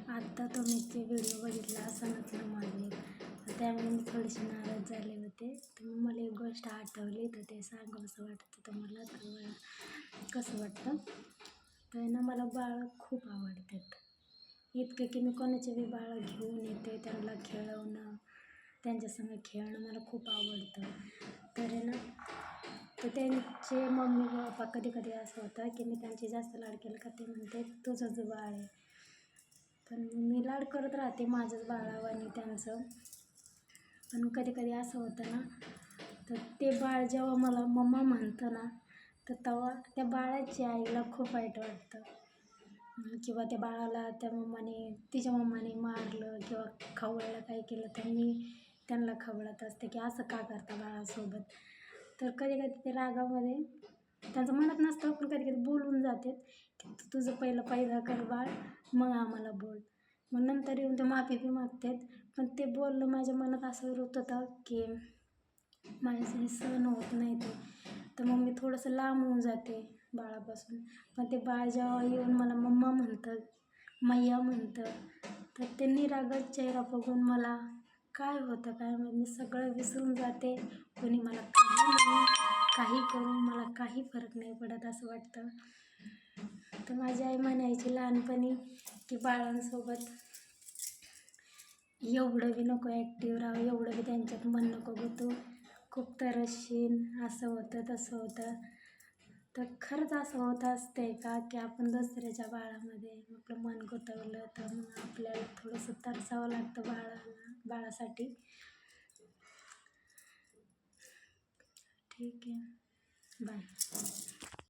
आत्ता तुम्ही ते व्हिडिओ बघितला असं म्हटलं माझे, त्यामुळे मी थोडीशी नाराज झाले होते. तर मग मला एक गोष्ट आठवली, तर ते सांगावंसं वाटतं तुम्हाला. तर मला कसं वाटतं, तर ना मला बाळं खूप आवडतात. इतकं की मी कोणाचे बी बाळं घेऊन येते, त्यांना खेळवणं, त्यांच्यासंग खेळणं मला खूप आवडतं. तर आहे ना, तर त्यांचे मम्मी पप्पा कधी कधी असं होतं की मी त्यांचे जास्त लाड केलं का ते म्हणते तुझं जो बाळ आहे. पण मी लाड करत राहते माझंच बाळावानी त्यांचं. पण कधी कधी असं होतं ना, तर ते बाळ जेव्हा मला मम्मा म्हणतं ना, तर तेव्हा त्या बाळाच्या आईला खूप वाईट वाटतं. किंवा त्या बाळाला तिच्या मम्माने मारलं किंवा खवळलं काही केलं, तर मी त्यांना खवळत असते की असं का करता बाळासोबत. तर कधी कधी ते रागामध्ये त्यांचं म्हणत नसतं, पण कधी कधी बोलून जातात की तुझं पहिलं पैदा कर बाळ, मग आम्हाला बोल. मग नंतर येऊन ते माफी बी मागतात. पण ते बोलणं माझ्या मनात असं होत होतं की माझ्यासाठी सहन होत नाही ते. तर मग मी थोडंसं लांब होऊन जाते बाळापासून. पण ते बाळ जेव्हा येऊन मला मम्मा म्हणतं, मैया म्हणतं, तर ते निरागस चेहरा बघून मला काय होतं काय माहीत, मी सगळं विसरून जाते. कोणी मला काही म्हणून काही करून मला काही फरक नाही पडत असं वाटतं. तर माझी आई म्हणायची लहानपणी की बाळांसोबत एवढं बी नको ॲक्टिव्ह राहावं, एवढं बी त्यांच्यात मन नको गुतू, खूप तरसशील, असं होतं तसं होतं. तर खरंच असं होत असतंय का की आपण दुसऱ्याच्या बाळामध्ये आपलं मन गुंतवलं, तर मग आपल्याला थोडंसं तरसावं लागतं बाळासाठी. ठीक आहे, बाय.